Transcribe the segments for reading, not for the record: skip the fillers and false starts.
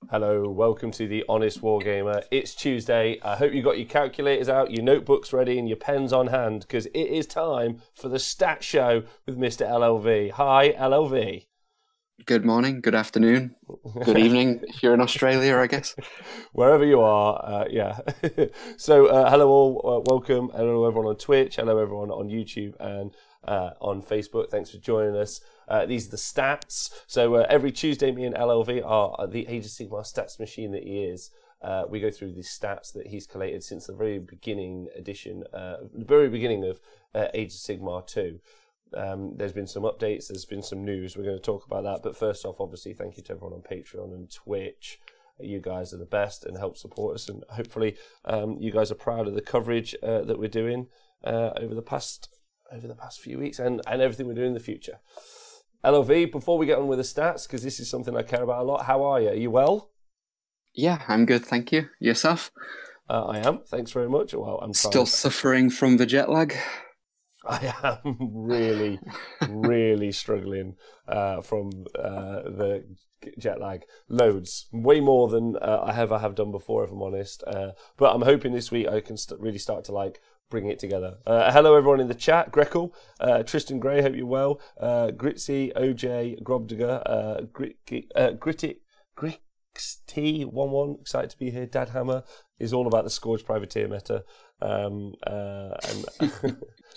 Hello, welcome to the Honest Wargamer. It's Tuesday. I hope you got your calculators out, your notebooks ready, and your pens on hand, because it is time for the stat show with Mr. LLV. Hi, LLV. Good morning, good afternoon, good evening, if you're in Australia, I guess. Wherever you are, yeah. So, hello all, welcome. Hello everyone on Twitch, hello everyone on YouTube and on Facebook. Thanks for joining us. These are the stats. So every Tuesday, me and LLV are the Age of Sigmar stats machine that he is. We go through the stats that he's collated since the very beginning edition, the very beginning of Age of Sigmar 2. There's been some updates, there's been some news. We're going to talk about that. But first off, obviously, thank you to everyone on Patreon and Twitch. You guys are the best and help support us. And hopefully you guys are proud of the coverage that we're doing over the past few weeks and everything we're doing in the future. LLV, before we get on with the stats, because this is something I care about a lot, how are you? Are you well? Yeah, I'm good, thank you. Yourself? I am, thanks very much. Well, I'm still suffering from the jet lag. I am really, really struggling from the jet lag. Loads. Way more than I ever have done before, if I'm honest. But I'm hoping this week I can really start to bring it together. Hello everyone in the chat. Greckle, Tristan Gray, hope you're well. Gritzy, OJ, Grobdigger, Grixt11, excited to be here. Dadhammer is all about the Scourge Privateer meta. And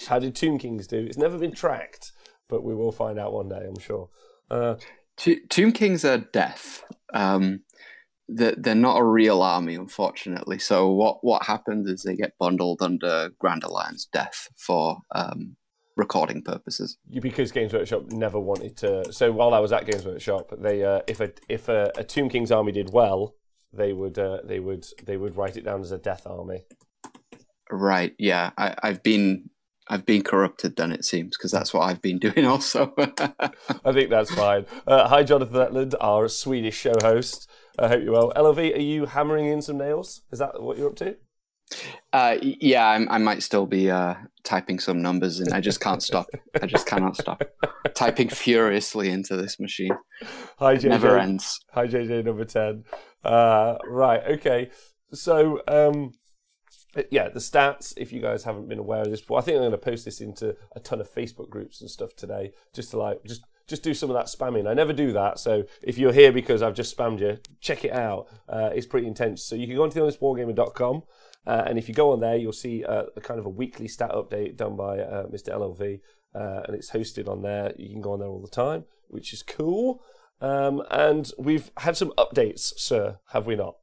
how did Tomb Kings do? It's never been tracked, but we will find out one day, I'm sure. Tomb Kings are death. They're not a real army, unfortunately. So what happens is they get bundled under Grand Alliance death for recording purposes. Because Games Workshop never wanted to. So while I was at Games Workshop, they if a Tomb Kings army did well, they would write it down as a death army. Right. Yeah. I've been corrupted then, it seems, because that's what I've been doing also. I think that's fine. Hi, Jonathan Etland, our Swedish show host. I hope you're well. LLV, are you hammering in some nails? Is that what you're up to? Yeah, I might still be typing some numbers in. I just can't stop. I just cannot stop typing furiously into this machine. Hi, JJ. It never ends. Hi, JJ number 10. Right, okay. So, yeah, the stats, if you guys haven't been aware of this before, I think I'm going to post this into a ton of Facebook groups and stuff today, just to just do some of that spamming. I never do that, so if you're here because I've just spammed you, check it out. It's pretty intense. So you can go onto honest-wargamer.com, and if you go on there, you'll see a kind of a weekly stat update done by Mr. LLV, and it's hosted on there. You can go on there all the time, which is cool. And we've had some updates, sir, have we not?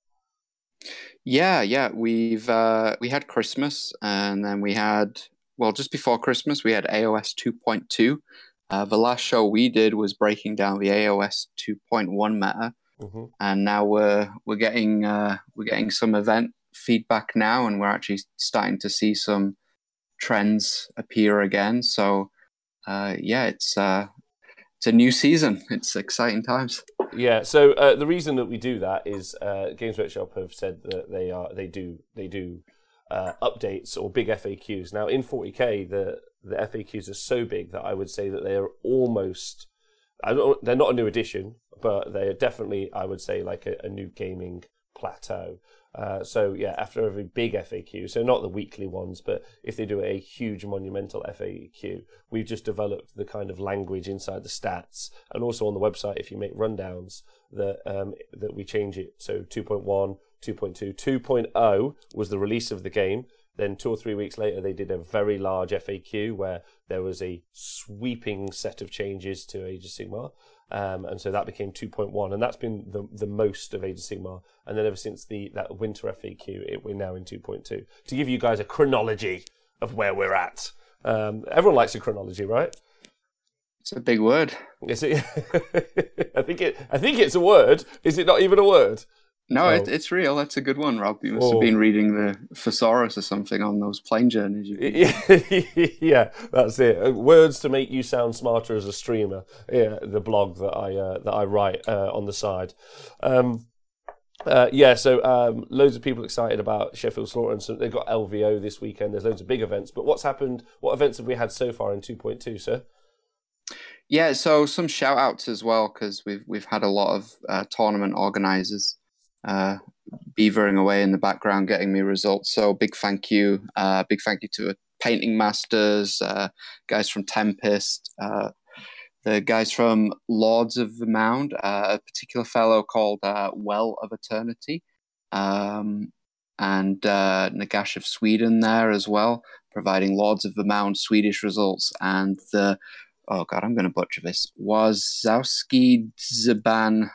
Yeah. We had Christmas, and then we had, well, just before Christmas we had AOS 2.2. The last show we did was breaking down the AOS 2.1 meta, Hmm. and now we're getting some event feedback now, and we're actually starting to see some trends appear again. So yeah, it's a new season. It's exciting times. Yeah. So the reason that we do that is Games Workshop have said that they do updates or big FAQs. Now in 40k, the FAQs are so big that I would say that they are almost. They're not a new edition, but they're definitely, I would say, like a new gaming plateau. So yeah, after every big FAQ, so not the weekly ones, but if they do a huge monumental FAQ, we've just developed the kind of language inside the stats, and also on the website, if you make rundowns, that we change it. So 2.1, 2.2, 2.0 was the release of the game. Then 2 or 3 weeks later, they did a very large FAQ where there was a sweeping set of changes to Age of Sigmar. And so that became 2.1, and that's been the most of Age of Sigmar. And then ever since that winter FAQ, we're now in 2.2. To give you guys a chronology of where we're at. Everyone likes a chronology, right? It's a big word. Is it? I think it's a word. Is it not even a word? No, Oh. it's real. That's a good one, Rob. You must have been reading the Thesaurus or something on those plane journeys. Yeah, that's it. Words to make you sound smarter as a streamer. Yeah, the blog that I write on the side. So loads of people excited about Sheffield Slaughter, and so they've got LVO this weekend. There's loads of big events. But what's happened? What events have we had so far in 2.2, sir? Yeah, so some shout outs as well, because we've had a lot of tournament organizers beavering away in the background getting me results. So big thank you to Painting Masters, guys from Tempest, the guys from Lords of the Mound, a particular fellow called Well of Eternity, and Nagash of Sweden there as well, providing Lords of the Mound Swedish results, and the, oh god, I'm going to butcher this, Wazowski Zaban,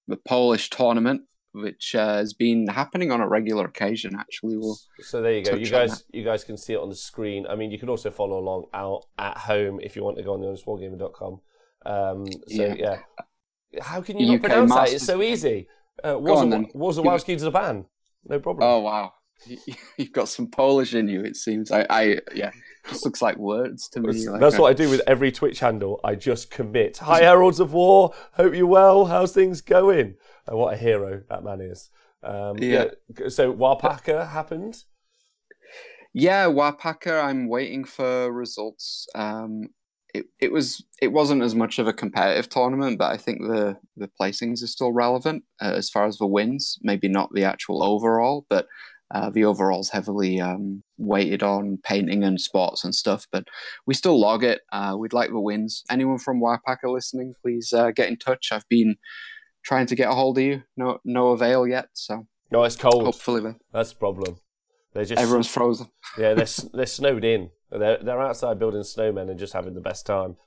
the Polish tournament, which has been happening on a regular occasion. Actually, so there you go. You guys can see it on the screen. I mean, you can also follow along out at home if you want to go on the honest-wargamer.com. Yeah. How can you not pronounce that? It's so easy. Wazowski Zaban. No problem. Oh wow, you've got some Polish in you. It seems. Yeah, it just looks like words to me. That's what I do with every Twitch handle. I just commit. Hi, Heralds of War. Hope you're well. How's things going? What a hero that man is. Yeah. So Warpaka happened. Yeah, Warpaka. I'm waiting for results. It wasn't as much of a competitive tournament, but I think the placings are still relevant as far as the wins. Maybe not the actual overall, but the overall's heavily weighted on painting and sports and stuff. But we still log it. We'd like the wins. Anyone from Warpaka listening, please get in touch. I've been trying to get a hold of you. No avail yet. So no, it's cold. Hopefully, that's the problem. Everyone's frozen. Yeah, they're snowed in. They're outside building snowmen and just having the best time.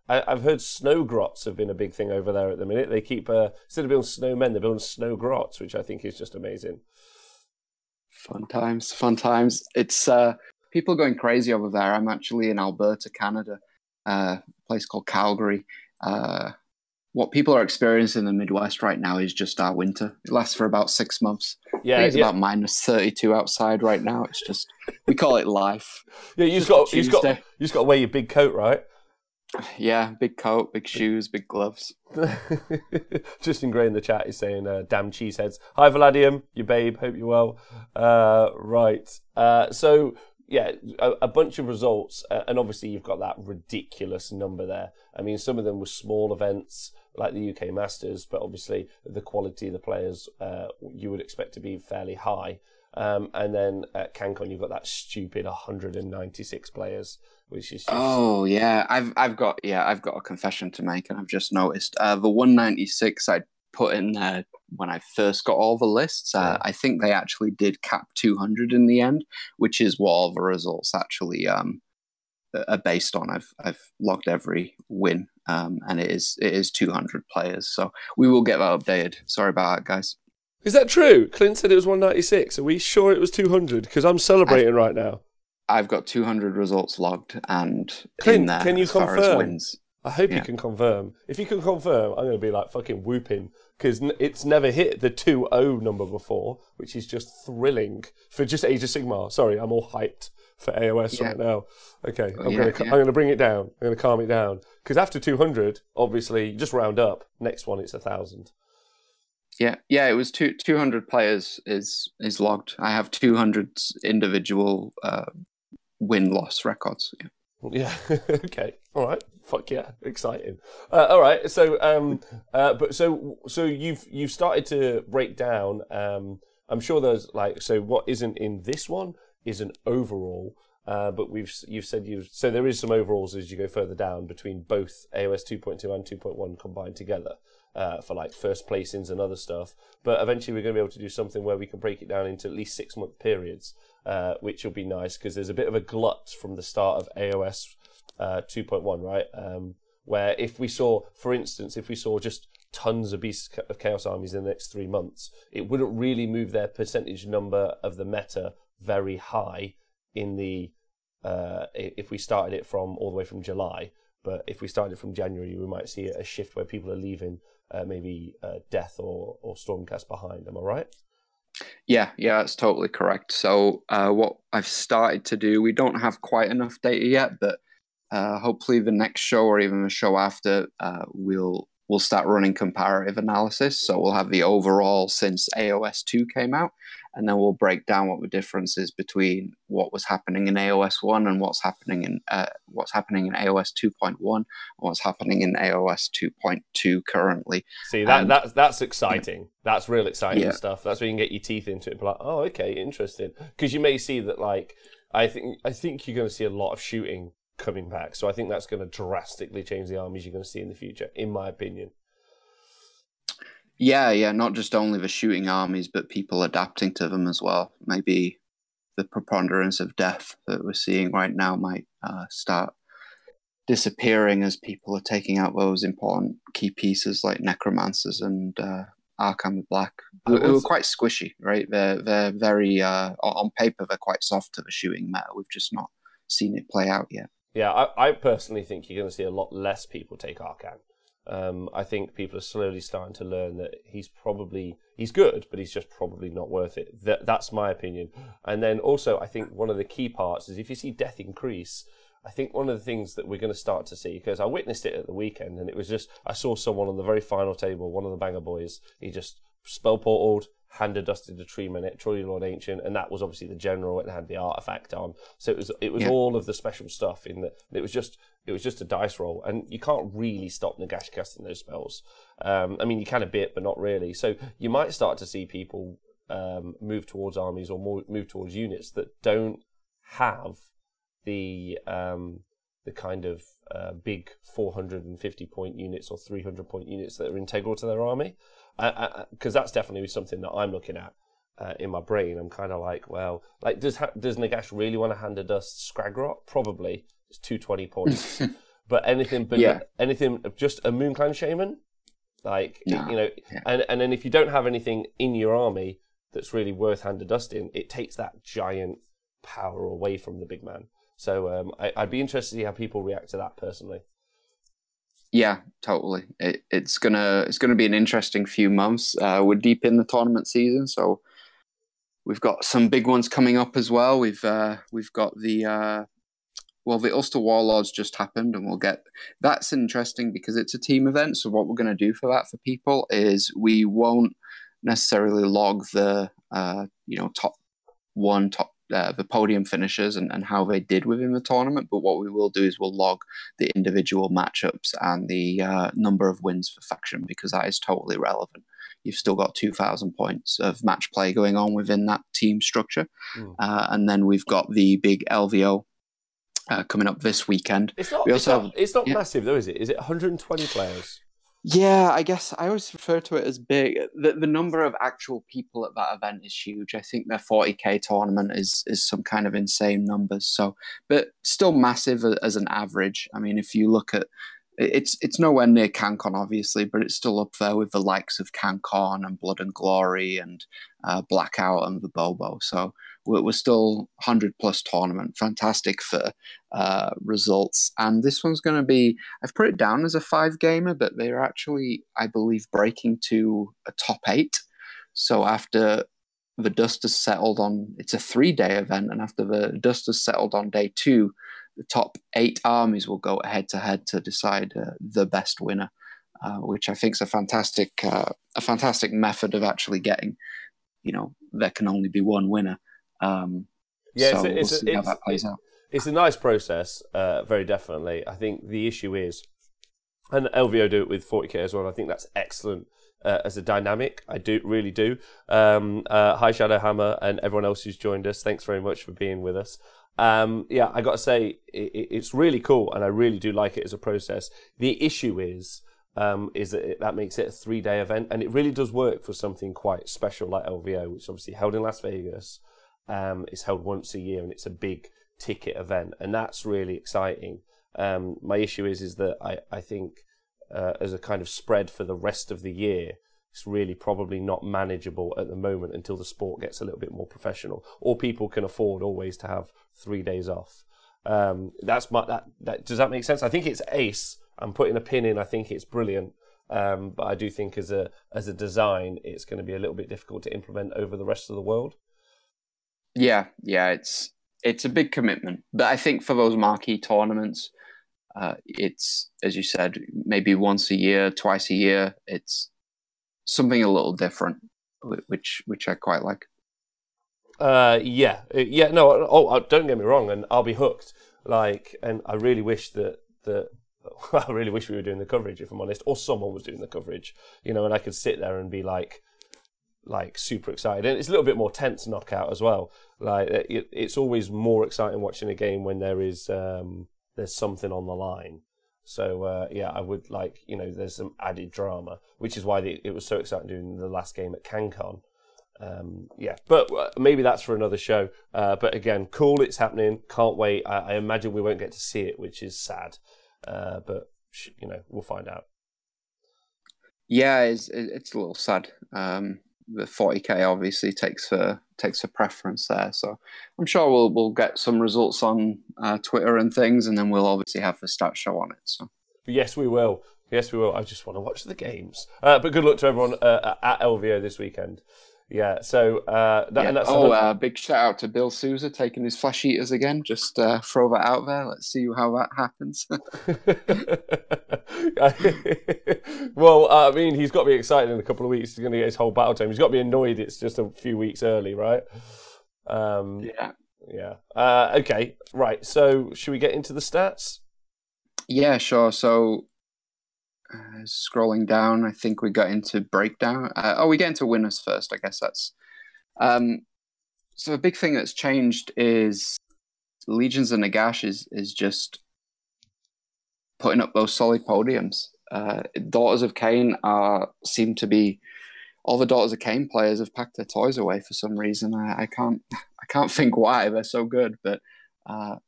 I've heard snow grots have been a big thing over there at the minute. They keep instead of building snowmen, they're building snow grots, which I think is just amazing. Fun times. It's people going crazy over there. I'm actually in Alberta, Canada, a place called Calgary. What people are experiencing in the Midwest right now is just our winter. It lasts for about 6 months. Yeah, it's about minus 32 outside right now. It's just, we call it life. Yeah, you just got to wear your big coat, right? Yeah, big coat, big shoes, big gloves. Justin Gray in the chat is saying, damn cheeseheads. Hi, Vladium, your babe, hope you're well. Right. So, yeah, a bunch of results, and obviously you've got that ridiculous number there. I mean, some of them were small events, like the UK Masters, but obviously the quality of the players you would expect to be fairly high. And then at Cancon, you've got that stupid 196 players, which is just... Oh yeah, I've got a confession to make, and I've just noticed the 196 I put in there when I first got all the lists. I think they actually did cap 200 in the end, which is what all the results actually are based on. I've logged every win, and it is 200 players. So we will get that updated. Sorry about that, guys. Is that true? Clint said it was 196. Are we sure it was 200? Because I'm celebrating right now. I've got 200 results logged, and Clint, in there can you as far confirm? as wins. I hope you can confirm. If you can confirm, I'm going to be like fucking whooping, because it's never hit the 2-0 number before, which is just thrilling for just Age of Sigmar. Sorry, I'm all hyped for AOS right now. Okay, I'm going to bring it down. I'm going to calm it down, because after 200, obviously, just round up. Next one, it's 1,000. Yeah, it was 200 players is logged. I have 200 individual win-loss records. Yeah. Okay. All right. Fuck yeah. Exciting. All right. So, so you've started to break down. I'm sure there's so what isn't in this one is an overall. But you've said so there is some overalls as you go further down between both AOS 2.2 and 2.1 combined together. For first placings and other stuff, but eventually we're going to be able to do something where we can break it down into at least 6-month periods, which will be nice because there's a bit of a glut from the start of AOS 2.1, right? Where if we saw, for instance, just tons of Beasts of Chaos armies in the next 3 months, it wouldn't really move their percentage number of the meta very high in the if we started it from all the way from July. But if we started from January, we might see a shift where people are leaving maybe Death or Stormcast behind. Am I right? Yeah, that's totally correct. So what I've started to do, we don't have quite enough data yet, but hopefully the next show or even the show after, we'll start running comparative analysis. So we'll have the overall since AOS 2 came out, and then we'll break down what the difference is between what was happening in AOS 1 and what's happening in AOS 2.1 and what's happening in AOS 2.2 currently. See, that's exciting. That's real exciting stuff. That's where you can get your teeth into it and be like, oh, okay, interesting. Because you may see that, I think you're going to see a lot of shooting coming back. So I think that's going to drastically change the armies you're going to see in the future, in my opinion. Yeah, not just only the shooting armies, but people adapting to them as well. Maybe the preponderance of death that we're seeing right now might start disappearing as people are taking out those important key pieces like Necromancers and Arkham Black, who are quite squishy, right? They're very, on paper, they're quite soft to the shooting meta. We've just not seen it play out yet. Yeah, I personally think you're going to see a lot less people take Arkham. I think people are slowly starting to learn that he's good, but he's just probably not worth it. That's my opinion. And then also, I think one of the key parts is if you see death increase, I think one of the things that we're going to start to see, because I witnessed it at the weekend, and it was just, I saw someone on the very final table, one of the banger boys, he just spell portaled, hand dusted the Tree Lord Ancient, and that was obviously the general and had the artifact on. So it was all of the special stuff in that. It was just a dice roll, and you can't really stop Nagash casting those spells. I mean, you can a bit, but not really. So you might start to see people move towards armies or move towards units that don't have the kind of big 450 point units or 300 point units that are integral to their army. Because that's definitely something that I'm looking at in my brain. I'm kind of like, well, does Nagash really want to hand a dust Scragrot? Probably. It's 220 points. But anything just a Moonclan Shaman, and then if you don't have anything in your army that's really worth hand dusting, it takes that giant power away from the big man. So I'd be interested to see how people react to that personally. Yeah, totally. It's gonna be an interesting few months. We're deep in the tournament season, so we've got some big ones coming up as well. We've got the Ulster Warlords just happened, and that's interesting because it's a team event. So what we're going to do for that for people is we won't necessarily log the the podium finishers and how they did within the tournament, but what we will do is we'll log the individual matchups and the number of wins for faction, because that is totally relevant. You've still got 2,000 points of match play going on within that team structure. And then we've got the big LVO coming up this weekend. It's not massive though, is it? Is it 120 players? Yeah, I guess I always refer to it as big. The number of actual people at that event is huge. I think their 40k tournament is some kind of insane numbers. So, but still massive as an average. I mean, if you look at It's nowhere near Cancon, obviously, but it's still up there with the likes of Cancon and Blood and Glory and Blackout and the Bobo. So we're still 100+ tournament. Fantastic for results. And this one's going to be, I've put it down as a 5-gamer, but they're actually, I believe, breaking to a top 8. So after the dust has settled on, it's a 3-day event, and after the dust has settled on day 2, the top 8 armies will go head-to-head to decide the best winner, which I think is a fantastic method of actually getting, there can only be one winner. Yeah, so we'll see how that plays out. It's a nice process, very definitely. I think the issue is, and LVO do it with 40k as well, I think that's excellent as a dynamic. I really do. Hi Shadowhammer and everyone else who's joined us. Thanks very much for being with us. Yeah, I got to say, it's really cool, and I really do like it as a process. The issue is that makes it a 3-day event, and it really does work for something quite special like LVO, which is obviously held in Las Vegas. It's held once a year, and it's a big ticket event, and that's really exciting. My issue is that I think as a kind of spread for the rest of the year, it's really probably not manageable at the moment until the sport gets a little bit more professional, or people can afford always to have 3 days off. Does that make sense? I think it's ace. I'm putting a pin in. I think it's brilliant, but I do think as a design, it's going to be a little bit difficult to implement over the rest of the world. Yeah, it's a big commitment, but I think for those marquee tournaments, it's, as you said, maybe once a year, twice a year. It's something a little different, which I quite like. Yeah. No. Don't get me wrong, and I'll be hooked. And I really wish that I really wish we were doing the coverage, if I'm honest, or someone was doing the coverage. And I could sit there and be like super excited, and it's a little bit more tense knockout as well. It's always more exciting watching a game when there's something on the line. So yeah, I would there's some added drama, which is why it was so exciting doing the last game at Cancon. Yeah, but maybe that's for another show. But again, cool, it's happening. Can't wait. I imagine we won't get to see it, which is sad. But we'll find out. Yeah, it's a little sad. The 40k obviously takes a preference there, so I'm sure we'll get some results on Twitter and things, and then we'll obviously have the stat show on it. So yes, we will. I just want to watch the games. But good luck to everyone at LVO this weekend. Yeah. So big shout out to Bill Souza taking his flesh eaters again. Just throw that out there. Let's see how that happens. Well, I mean, he's got to be excited in a couple of weeks. He's going to get his whole battle time. He's got to be annoyed it's just a few weeks early, right? Yeah. Okay, right. So should we get into the stats? Yeah, sure. So scrolling down, I think we got into breakdown. We get into winners first. I guess that's... So a big thing that's changed is Legions of Nagash is just putting up those solid podiums. Daughters of Cain seem to be... All the Daughters of Cain players have packed their toys away for some reason. I can't think why. They're so good, but I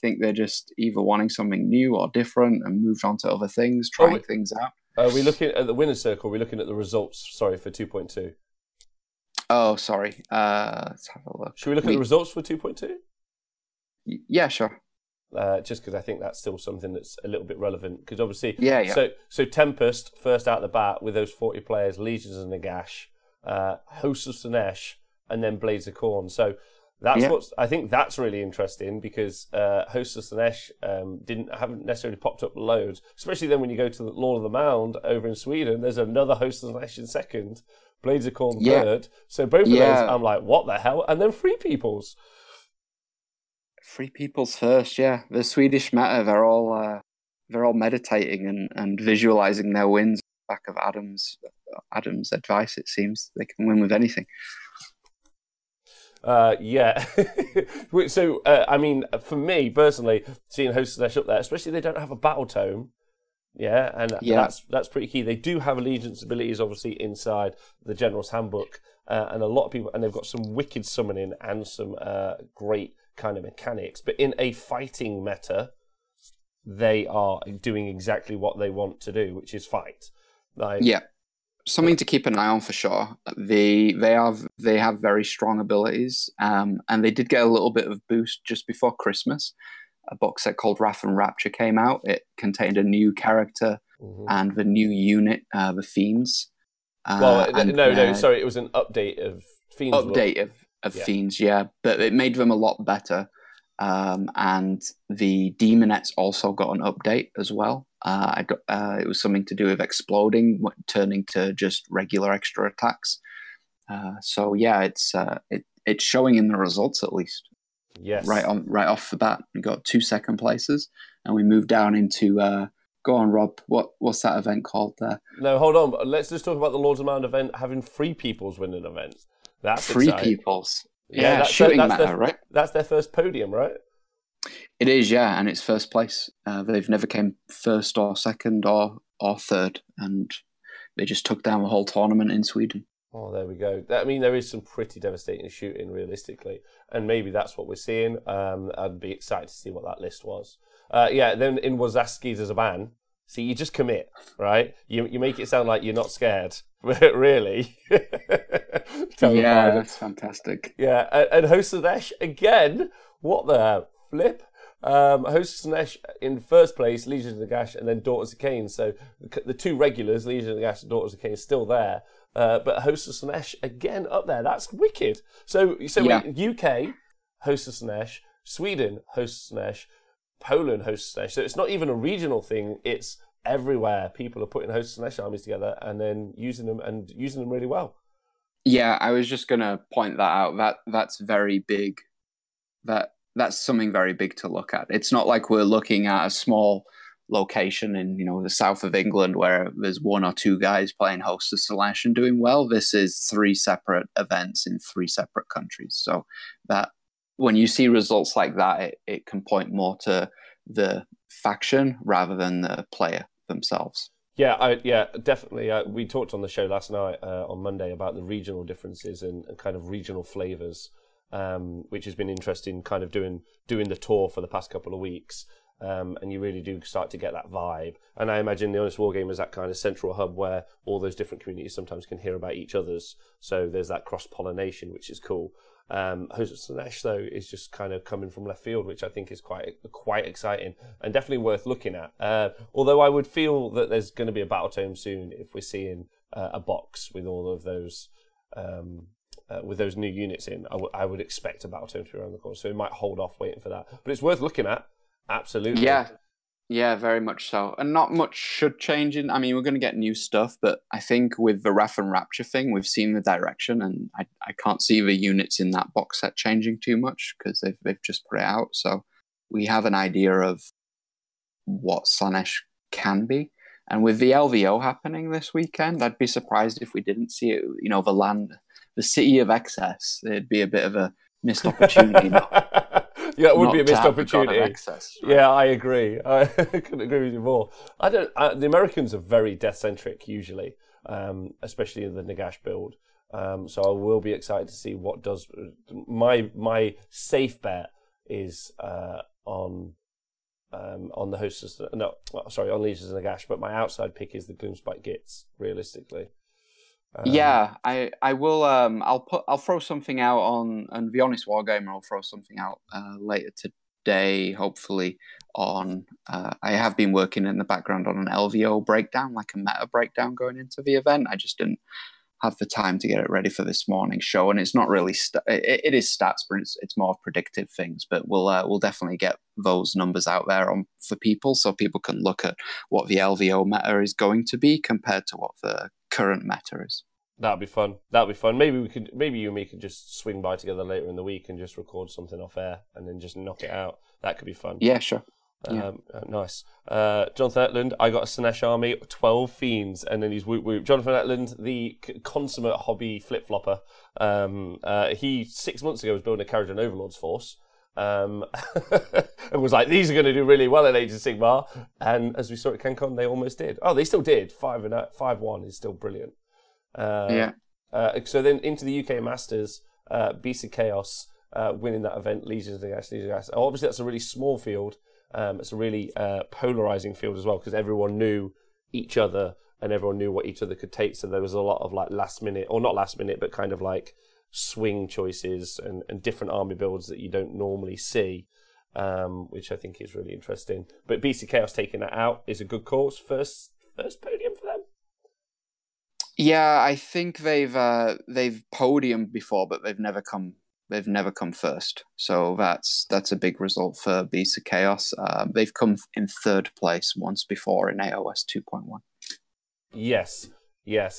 think they're just either wanting something new or different and moved on to other things, trying things out. Are we looking at the winner's circle? Are we looking at the results? Sorry, for 2.2. Oh, sorry. Let's have a look. Should we look at the results for 2.2? Yeah, sure. Just because I think that's still something that's a little bit relevant. Because obviously, yeah. So Tempest first out the bat with those 40 players, Legions of Nagash, Hosts of Slaanesh, and then Blades of Khorne. So that's I think that's really interesting, because Hosts of Slaanesh haven't necessarily popped up loads, especially then when you go to the Lord of the Mound over in Sweden. There's another Hosts of Slaanesh in second, Blades of Khorne third. So both of those, I'm like, what the hell? And then Free Peoples. Free Peoples first, yeah. The Swedish meta, they're all meditating and visualizing their wins back of Adam's advice. It seems they can win with anything. Yeah. So I mean, for me personally, seeing Hosts of Slaanesh up there, especially they don't have a battle tome. Yeah, and that's pretty key. They do have allegiance abilities, obviously, inside the General's Handbook, and a lot of people, and they've got some wicked summoning and some great kind of mechanics. But in a fighting meta, they are doing exactly what they want to do, which is fight. Like, Yeah, something to keep an eye on for sure. They have very strong abilities, and they did get a little bit of boost just before Christmas. A box set called Wrath and Rapture came out. It contained a new character and the new unit, the Fiends. Sorry, it was an update of Fiends. Of Fiends, yeah, but it made them a lot better. And the Demonettes also got an update as well. It was something to do with exploding, turning to just regular extra attacks. So yeah, it's showing in the results at least. Yes, right off the bat, we got 2 second places, and we moved down into. Go on, Rob. What's that event called there? No, hold on. Let's just talk about the Lords of Mount event having free peoples win an event. That's free exciting. Peoples. Yeah, that's shooting matter, right? That's their first podium, right? It is, yeah, and it's first place. They've never came first or second or third, and they just took down the whole tournament in Sweden. Oh, there we go. I mean, there is some pretty devastating shooting, realistically, and maybe that's what we're seeing. I'd be excited to see what that list was. Then in Wazaski's as a ban, see, you just commit, right? You make it sound like you're not scared, but really. Yeah, that's fantastic. Yeah, and Host of Nesh, again, what the flip? Host of Nesh in first place, Legion of Nagash, and then Daughters of Cain. So the two regulars, Legion of Nagash and Daughters of Cain, still there. But Host of Nesh, again, up there. That's wicked. So yeah. UK, Host of Nesh, Sweden, Host of Nesh, Poland, Host of Nesh. So it's not even a regional thing. It's everywhere. People are putting Host of Nesh armies together and then using them really well. Yeah, I was just going to point that out. That's very big. That's something very big to look at. It's not like we're looking at a small location in the south of England where there's 1 or 2 guys playing Host of Slash and doing well. This is 3 separate events in 3 separate countries. So that when you see results like that, it can point more to the faction rather than the player themselves. Yeah, definitely. We talked on the show last night on Monday about the regional differences and kind of regional flavors, which has been interesting. Kind of doing the tour for the past couple of weeks, and you really do start to get that vibe. And I imagine the Honest Wargamer is that kind of central hub where all those different communities sometimes can hear about each other's. So there's that cross pollination, which is cool. Host of Nesh, though, is just kind of coming from left field, which I think is quite exciting and definitely worth looking at. Although I would feel that there's going to be a battle tome soon if we're seeing a box with all of those with those new units in. I would expect a battle tome to be around the corner, so we might hold off waiting for that. But it's worth looking at, absolutely. Yeah, very much so. And not much should change. I mean, we're going to get new stuff, but I think with the Wrath and Rapture thing, we've seen the direction, and I can't see the units in that box set changing too much because they've just put it out. So we have an idea of what Slaanesh can be. And with the LVO happening this weekend, I'd be surprised if we didn't see it. The city of excess, it'd be a bit of a missed opportunity. Yeah, it would be a missed opportunity. Excess, right? Yeah, I agree. I couldn't agree with you more. The Americans are very death-centric usually, especially in the Nagash build. So I will be excited to see what does. My safe bet is on the Hostess. No, sorry, on Legions of Nagash. But my outside pick is the Gloomspite Gits. Realistically. I will. I'll throw something out on the Honest Wargamer. I'll throw something out later today, hopefully. I have been working in the background on an LVO breakdown, like a meta breakdown going into the event. I just didn't have the time to get it ready for this morning's show, and it's not really. It is stats, but it's more predictive things. But we'll definitely get those numbers out there for people, so people can look at what the LVO meta is going to be compared to what the current meta is. That'd be fun. Maybe you and me could just swing by together later in the week and just record something off air and then just knock it out. That could be fun. Yeah, sure. Nice. Jonathan Etland, I got a Slaanesh army, 12 fiends, and then he's whoop whoop. Jonathan Etland, the consummate hobby flip flopper. He 6 months ago was building a Kharadron Overlord's force. And was like, these are going to do really well in Age of Sigmar. And as we saw at Cancon, they almost did. Oh, they still did. 5-1 is still brilliant. So then into the UK Masters, Beast of Chaos winning that event, Legions of Nagash. Obviously, that's a really small field. It's a really polarizing field as well, because everyone knew each other and everyone knew what each other could take. So there was a lot of like last minute, or not last minute, but kind of like swing choices and different army builds that you don't normally see, which I think is really interesting. But BC Chaos taking that out is a good cause. First podium for them. Yeah, I think they've podiumed before, but they've never come first. So that's a big result for Beasts of Chaos. They've come in third place once before in AOS 2.1. Yes.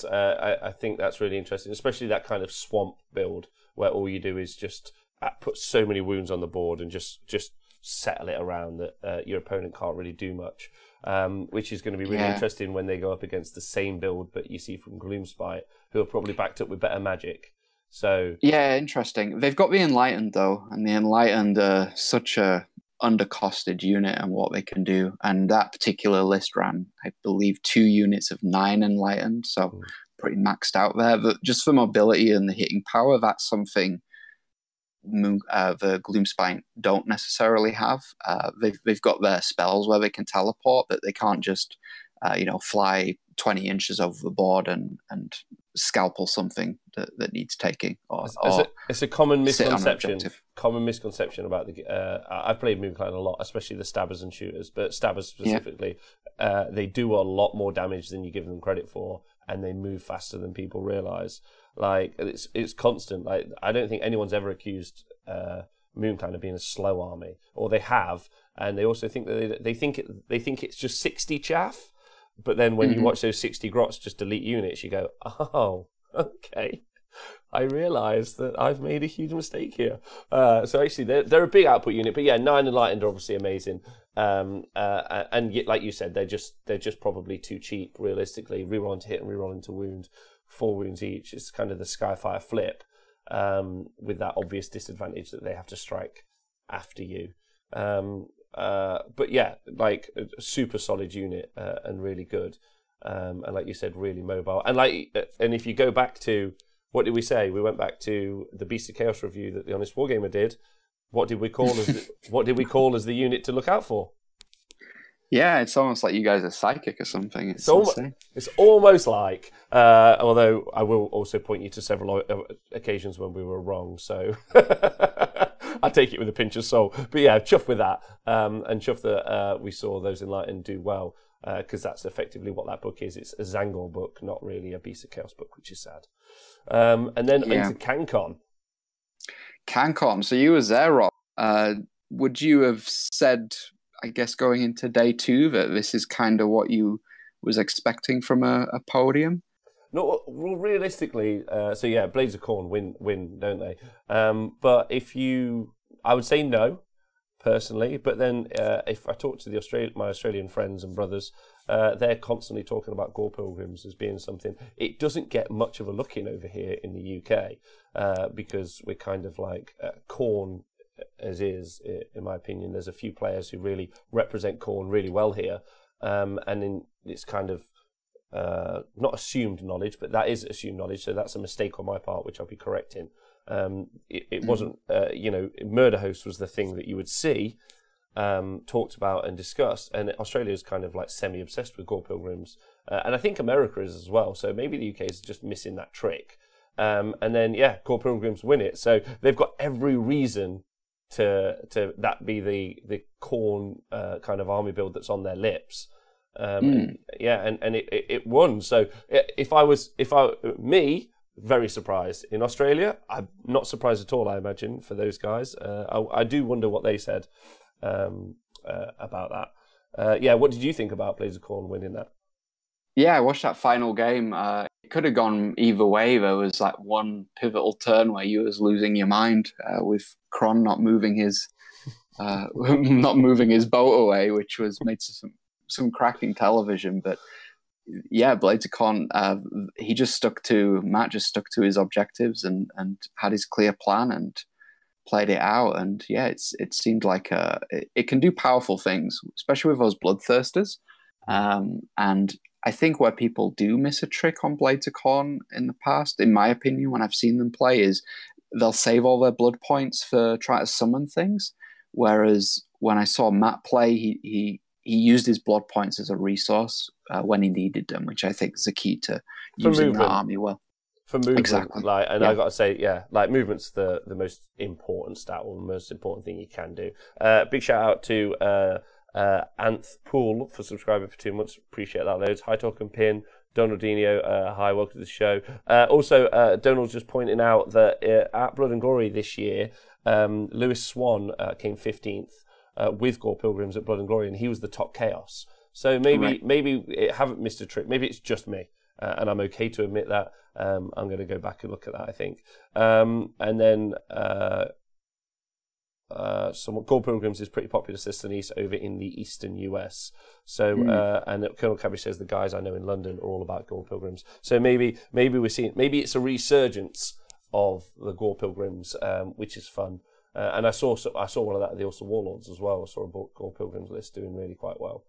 I think that's really interesting, especially that kind of swamp build where all you do is just put so many wounds on the board and just settle it around that your opponent can't really do much, which is going to be really interesting when they go up against the same build but you see from Gloomspite, who are probably backed up with better magic. So yeah, interesting. They've got the Enlightened though, and the Enlightened are such a undercosted unit and what they can do. And that particular list ran, I believe, 2 units of 9 Enlightened, so pretty maxed out there. But just for mobility and the hitting power, that's something the Gloomspite don't necessarily have. They've got their spells where they can teleport, but they can't just fly 20 inches over the board and scalpel something that needs taking. It's a common misconception. Common misconception about the. I've played Moonclan a lot, especially the stabbers and shooters, but stabbers specifically, they do a lot more damage than you give them credit for, and they move faster than people realize. Like it's constant. Like I don't think anyone's ever accused Moonclan of being a slow army, or they have, and they also think that they think it's just 60 chaff. But then when you watch those 60 grots just delete units, you go, oh, okay. I realise that I've made a huge mistake here. So actually, they're a big output unit. But yeah, 9 Enlightened are obviously amazing. And like you said, they're just probably too cheap, realistically. Reroll into hit and reroll into wound, 4 wounds each. It's kind of the Skyfire flip, with that obvious disadvantage that they have to strike after you. But yeah, like a super solid unit and really good, and like you said, really mobile. And if you go back to what did we say? We went back to the Beast of Chaos review that the Honest Wargamer did. What did we call as the unit to look out for? Yeah, it's almost like you guys are psychic or something. It's almost like, although I will also point you to several occasions when we were wrong. So. I take it with a pinch of salt. But yeah, chuff with that. And chuff that we saw those Enlightened do well, because that's effectively what that book is. It's a Zangor book, not really a Beast of Chaos book, which is sad. And then into Cancon. Cancon. So you were there, Rob. Would you have said, I guess, going into day 2, that this is kind of what you was expecting from a podium? No, well, realistically, so yeah, Blades of Khorne win, don't they? But I would say no, personally. But then, if I talk to my Australian friends and brothers, they're constantly talking about Gore Pilgrims as being something. It doesn't get much of a look in over here in the UK, because we're kind of like Khorne as is, in my opinion. There's a few players who really represent Khorne really well here, and then it's kind of. Not assumed knowledge, but that is assumed knowledge, so that's a mistake on my part, which I'll be correcting. It wasn't, Murder Host was the thing that you would see talked about and discussed, and Australia is kind of like semi-obsessed with Gore Pilgrims, and I think America is as well, so maybe the UK is just missing that trick. And then, yeah, Gore Pilgrims win it, so they've got every reason to that be the Khorne kind of army build that's on their lips. And it won. So very surprised. In Australia, I'm not surprised at all, I imagine, for those guys. I do wonder what they said about that. What did you think about Blades of Khorne winning that? Yeah, I watched that final game. It could have gone either way. There was like one pivotal turn where you was losing your mind with Khorne not moving his boat away, which was made some cracking television. But yeah, Blades of Khorne, Matt just stuck to his objectives and had his clear plan and played it out. And yeah, it seemed like it can do powerful things, especially with those bloodthirsters. And I think where people do miss a trick on Blades of Khorne in the past, in my opinion, when I've seen them play, is they'll save all their blood points for trying to summon things. Whereas when I saw Matt play, he used his blood points as a resource when he needed them, which I think is the key to using the army well. For movement, exactly. I got to say, movement's the most important stat, or the most important thing you can do. Big shout out to Anth Pool for subscribing for 2 months. Appreciate that loads. Hi, Talk and Pin. Donaldinho, hi, welcome to the show. Also, Donald's just pointing out that at Blood and Glory this year, Lewis Swan came 15th with Gore Pilgrims at Blood and Glory, and he was the top chaos. So maybe it haven't missed a trick. Maybe it's just me, and I'm okay to admit that. I'm going to go back and look at that, I think. And then Gore Pilgrims is pretty popular system east over in the eastern US. So and Colonel Cabbage says the guys I know in London are all about Gore Pilgrims. So maybe we're seeing, maybe it's a resurgence of the Gore Pilgrims, which is fun. And I saw one of that at the Ulster Warlords as well. I saw a Gore Pilgrims list doing really quite well.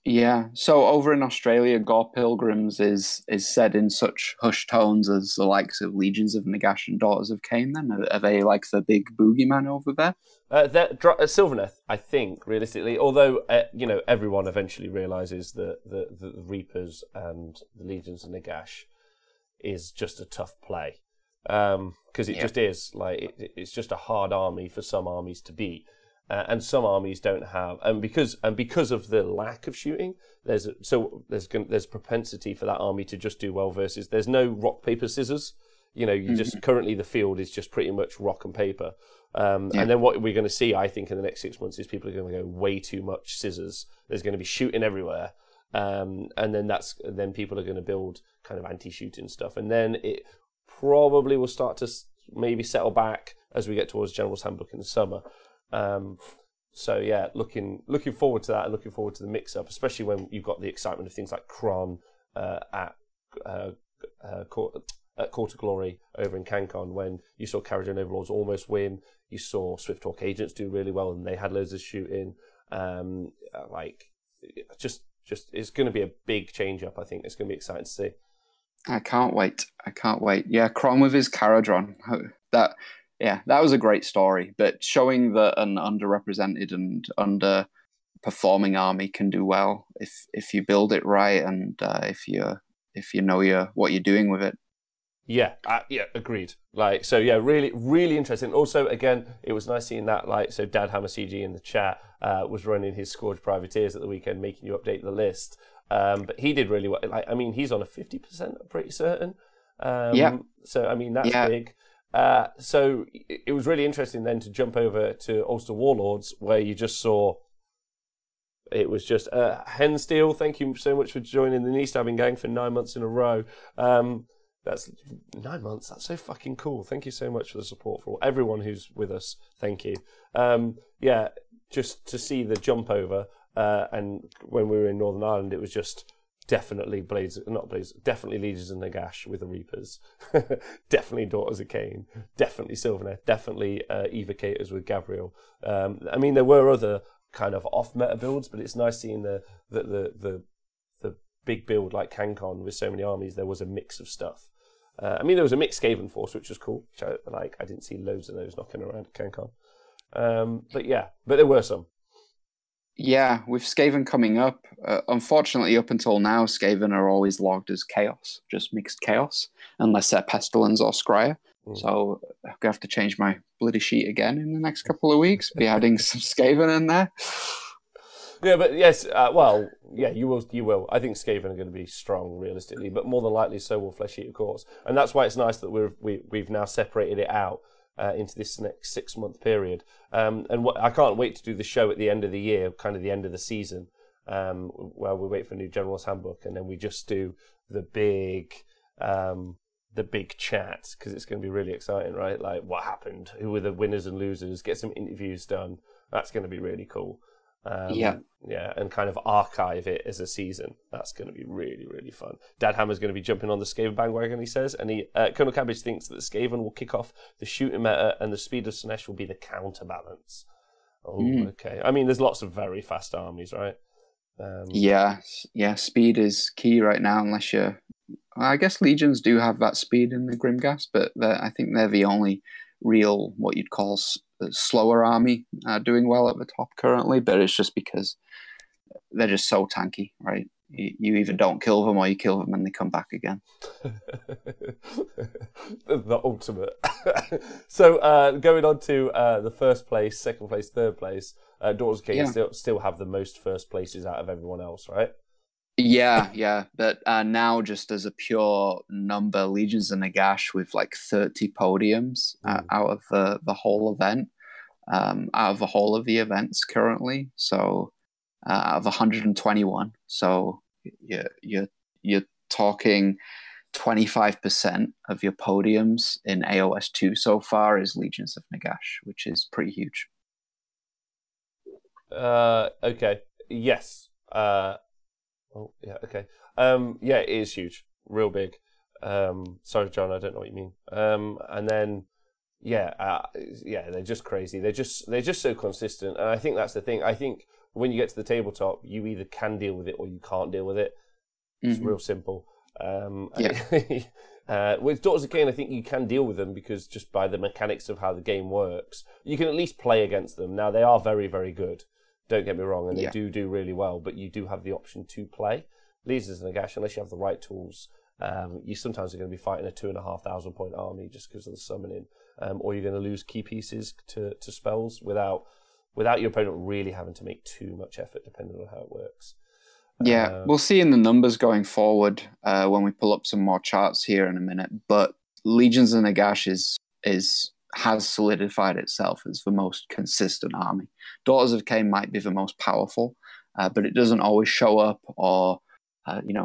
Yeah, so over in Australia, Gore Pilgrims is said in such hushed tones as the likes of Legions of Nagash and Daughters of Cain. Then are they like the big boogeyman over there? Sylvaneth, I think, realistically, although everyone eventually realizes that the Reapers and the Legions of Nagash is just a tough play, because it just is it's just a hard army for some armies to beat. And some armies don't have, and because of the lack of shooting, there's propensity for that army to just do well versus there's no rock paper scissors. You just currently the field is just pretty much rock and paper. And then what we're going to see, I think, in the next 6 months is people are going to go way too much scissors. There's going to be shooting everywhere, and then people are going to build kind of anti-shooting stuff, and then it probably will start to maybe settle back as we get towards General's Handbook in the summer. So yeah, looking forward to that, and looking forward to the mix-up, especially when you've got the excitement of things like Khorne at Court of Glory over in Cancon, when you saw Kharadron Overlords almost win. You saw Swift Hawk Agents do really well, and they had loads of shooting. Just it's going to be a big change-up. I think it's going to be exciting to see. I can't wait. Yeah, Khorne with his Kharadron. That was a great story, but showing that an underrepresented and underperforming army can do well if you build it right, and if you know what you're doing with it. Yeah, agreed. Really, really interesting. Also, again, it was nice seeing that. So Dad Hammer CG in the chat was running his Scourge Privateers at the weekend, making you update the list. But he did really well. He's on a 50%, I'm pretty certain. So that's big. So it was really interesting then to jump over to Ulster Warlords, where you just saw it was just Hensteel. Thank you so much for joining the knee stabbing gang for 9 months in a row. That's 9 months. That's so fucking cool. Thank you so much for the support for everyone who's with us. Thank you. Just to see the jump over, and when we were in Northern Ireland, it was just definitely definitely Legions of Nagash with the Reapers, definitely Daughters of Cain, definitely Sylvaneth, definitely Evocators with Gabriel. There were other kind of off-meta builds, but it's nice seeing the big build like Cancon with so many armies. There was a mix of stuff. There was a mixed Skaven force, which was cool. Which I didn't see loads of those knocking around at Cancon. But there were some. Yeah, with Skaven coming up, unfortunately, up until now, Skaven are always logged as chaos, just mixed chaos, unless they're Pestilence or Scryer. So I'm going to have to change my bloody sheet again in the next couple of weeks, be adding some Skaven in there. Yeah, but yes, you will. I think Skaven are going to be strong, realistically, but more than likely so will Flesh Eater Courts. And that's why it's nice that we've now separated it out into this next 6 month period. I can't wait to do the show at the end of the year, kind of the end of the season, where we wait for a new General's Handbook, and then we just do the big chat, because it's going to be really exciting, right? Like, what happened? Who were the winners and losers? Get some interviews done. That's going to be really cool. And kind of archive it as a season. That's going to be really, really fun. Dad Hammer's going to be jumping on the Skaven bandwagon, he says, and Colonel Cabbage thinks that the Skaven will kick off the shooting meta, and the speed of Sinesh will be the counterbalance. Okay. There's lots of very fast armies, right? Speed is key right now, unless I guess Legions do have that speed in the Grimghast, but I think they're the only real, what you'd call slower army doing well at the top currently, but it's just because they're just so tanky, right? You either don't kill them or you kill them and they come back again. The ultimate. So going on to the first place, second place, third place, Daughters of Cain still have the most first places out of everyone else, right? Yeah. But now, just as a pure number, Legions of Nagash with like 30 podiums out of the whole event, out of the whole of the events currently. So out of 121. So you're talking 25% of your podiums in AOS 2 so far is Legions of Nagash, which is pretty huge. Okay. Yes. Oh, yeah, okay. Yeah, it is huge. Real big. Sorry, John, I don't know what you mean. And then, they're just crazy. They're just so consistent. And I think that's the thing. I think when you get to the tabletop, you either can deal with it or you can't deal with it. It's real simple. With Daughters of Cain, I think you can deal with them because just by the mechanics of how the game works, you can at least play against them. Now, they are very, very good. Don't get me wrong, and they do really well, but you do have the option to play. Legions of Nagash, unless you have the right tools, you sometimes are going to be fighting a 2,500 point army just because of the summoning, or you're going to lose key pieces to spells without your opponent really having to make too much effort, depending on how it works. Yeah, we'll see in the numbers going forward when we pull up some more charts here in a minute. But Legions of Nagash has solidified itself as the most consistent army. Daughters of Cain might be the most powerful, but it doesn't always show up, or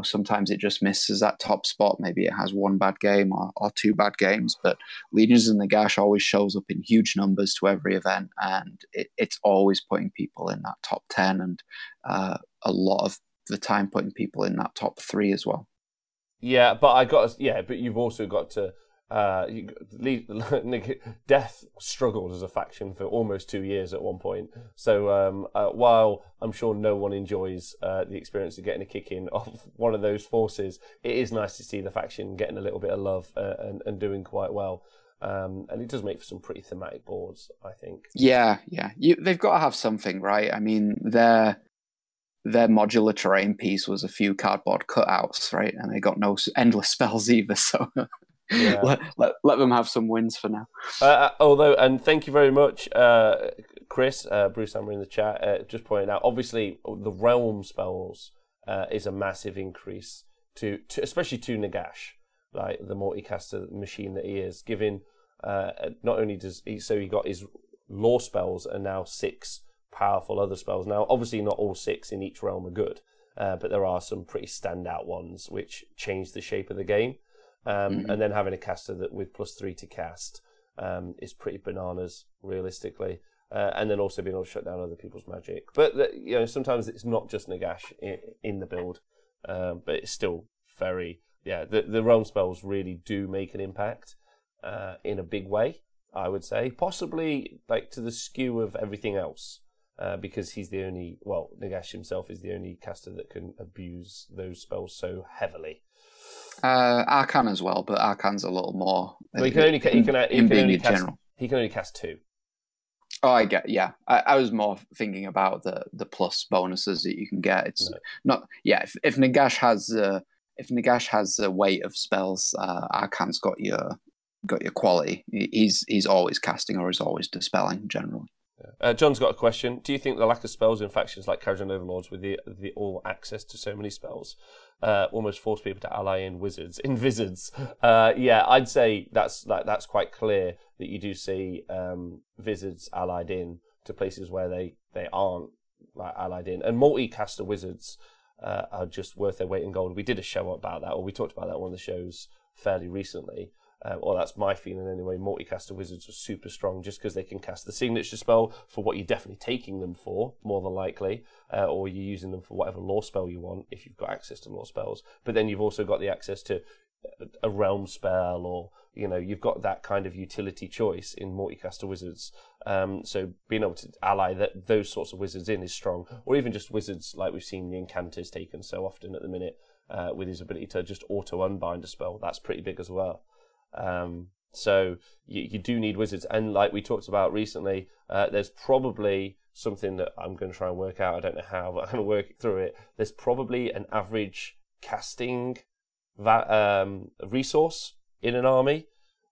sometimes it just misses that top spot. Maybe it has one bad game or two bad games, but Legions of Nagash always shows up in huge numbers to every event, and it's always putting people in that top 10, and a lot of the time putting people in that top 3 as well. Yeah, but you've also got to Death struggled as a faction for almost 2 years at one point. So while I'm sure no one enjoys the experience of getting a kick in off one of those forces, it is nice to see the faction getting a little bit of love and doing quite well. And it does make for some pretty thematic boards, I think. Yeah. They've got to have something, right? I mean, their modular terrain piece was a few cardboard cutouts, right? And they got no endless spells either, so... Yeah. Let them have some wins for now. And thank you very much, Chris, Bruce Hammer in the chat, just pointing out, obviously, the realm spells is a massive increase to especially to Nagash, like the multicaster machine that he is, giving not only does he got his lore spells and now 6 powerful other spells. Now, obviously, not all 6 in each realm are good, but there are some pretty standout ones which change the shape of the game. And then having a caster that with +3 to cast is pretty bananas, realistically. And then also being able to shut down other people's magic. But sometimes it's not just Nagash in the build, but it's still very the realm spells really do make an impact in a big way. I would say possibly like to the skew of everything else. Because he's the only, Nagash himself is the only caster that can abuse those spells so heavily. Arcan as well, but Arcan's a little more. He can only cast 2. Oh, I get. Yeah, I was more thinking about the plus bonuses that you can get. It's not. Yeah, if Nagash has the weight of spells, Arcan's got your quality. He's always casting or he's always dispelling generally. John's got a question. Do you think the lack of spells in factions like Kharadron Overlords with the all access to so many spells almost force people to ally in wizards? I'd say that's quite clear that you do see wizards allied in to places where they aren't allied in, and multi-caster wizards are just worth their weight in gold. We did a show about that, or we talked about that on one of the shows fairly recently. Or that's my feeling anyway. Multicaster wizards are super strong just because they can cast the signature spell for what you're definitely taking them for, more than likely, or you're using them for whatever lore spell you want if you've got access to lore spells. But then you've also got the access to a realm spell, or you've got that kind of utility choice in multicaster wizards. So being able to ally those sorts of wizards in is strong, or even just wizards like we've seen the Incanters taken so often at the minute with his ability to just auto unbind a spell. That's pretty big as well. So you do need wizards, and like we talked about recently, there's probably something that I'm going to try and work out. I don't know how, but I'm going to work through it. There's probably an average casting resource in an army.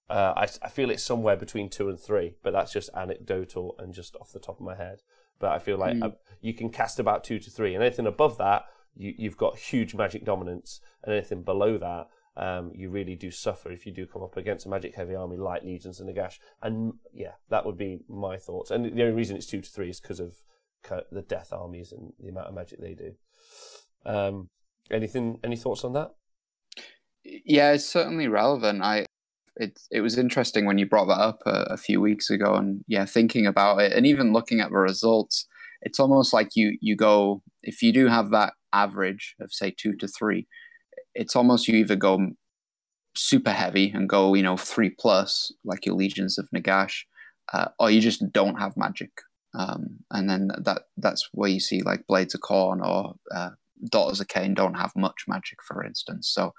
I feel it's somewhere between 2 and 3, but that's just anecdotal and just off the top of my head. But I feel like you can cast about 2 to 3, and anything above that, you've got huge magic dominance, and anything below that, you really do suffer if you do come up against a magic-heavy army like Legions and Nagash. And yeah, that would be my thoughts. And the only reason it's 2 to 3 is because of the death armies and the amount of magic they do. Any thoughts on that? Yeah, it's certainly relevant. It was interesting when you brought that up a few weeks ago, and yeah, thinking about it and even looking at the results, it's almost like you go, if you do have that average of say 2 to 3, it's almost you either go super heavy and go 3+ like your Legions of Nagash, or you just don't have magic, and then that's where you see like Blades of Khorne or Daughters of Cain don't have much magic, for instance. So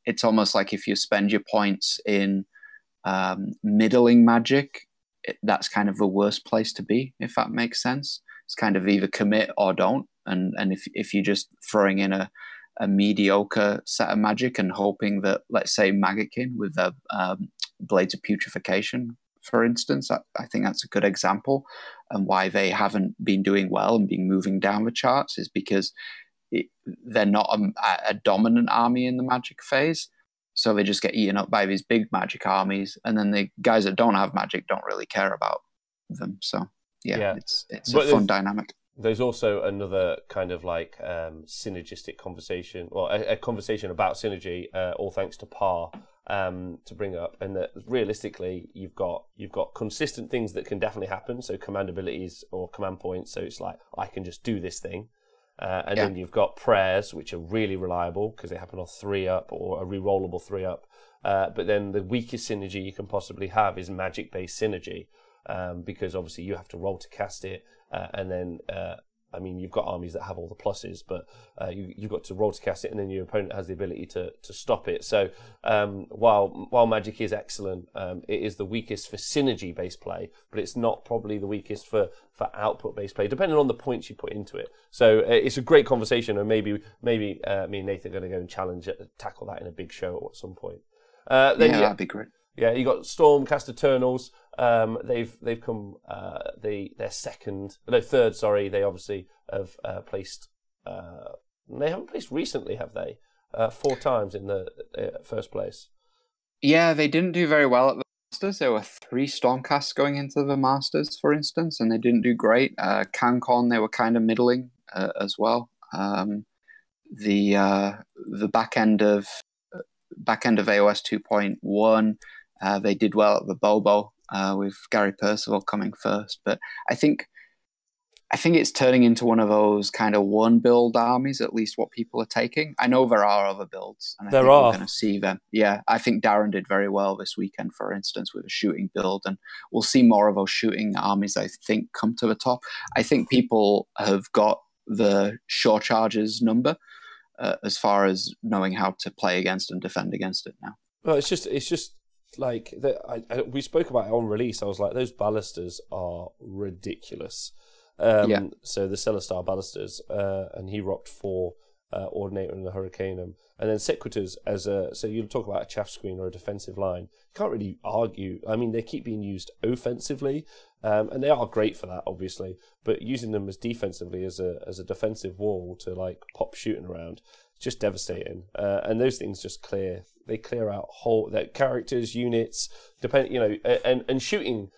it's almost like if you spend your points in middling magic, that's kind of the worst place to be, if that makes sense. It's kind of either commit or don't. And if you're just throwing in a mediocre set of magic and hoping that, let's say, Maggotkin with the Blades of Putrefaction, for instance, I think that's a good example. And why they haven't been doing well and been moving down the charts is because they're not a dominant army in the magic phase, so they just get eaten up by these big magic armies, and then the guys that don't have magic don't really care about them. So yeah. It's a fun dynamic. There's also another kind of like synergistic conversation, or a conversation about synergy, all thanks to PAR, to bring up, and that realistically you've got consistent things that can definitely happen, so command abilities or command points, so it's like I can just do this thing. Then you've got prayers, which are really reliable because they happen on 3-up or a rerollable 3-up. But then the weakest synergy you can possibly have is magic-based synergy, because obviously you have to roll to cast it, and then you've got armies that have all the pluses, but you've got to roll to cast it, and then your opponent has the ability to stop it. So while magic is excellent, it is the weakest for synergy-based play, but it's not probably the weakest for output-based play, depending on the points you put into it. So it's a great conversation, and maybe me and Nathan are going to go and tackle that in a big show at some point. That'd be great. Yeah, you got Stormcast Eternals. They've come third. Sorry, they obviously have placed. They haven't placed recently, have they? 4 times in the first place. Yeah, they didn't do very well at the Masters. There were 3 Stormcasts going into the Masters, for instance, and they didn't do great. Cancon, they were kind of middling as well. The back end of AOS 2.1. They did well at the Bobo, with Gary Percival coming first, but I think it's turning into one of those kind of one build armies, at least what people are taking. I know there are other builds, and I think we're going to see them. Yeah, I think Darren did very well this weekend, for instance, with a shooting build, and we'll see more of those shooting armies, I think, come to the top. I think people have got the shore charges number as far as knowing how to play against and defend against it now. Well, it's just like we spoke about it on release. I was like, those ballistas are ridiculous. So the Celestar ballistas, and he rocked 4 Ordinator and the Hurricanum, and then Sequitors so you talk about a chaff screen or a defensive line. You can't really argue. I mean, they keep being used offensively, and they are great for that, obviously. But using them as defensively as a defensive wall to like pop shooting around, it's just devastating. And those things just clear out whole their characters, units, and shooting.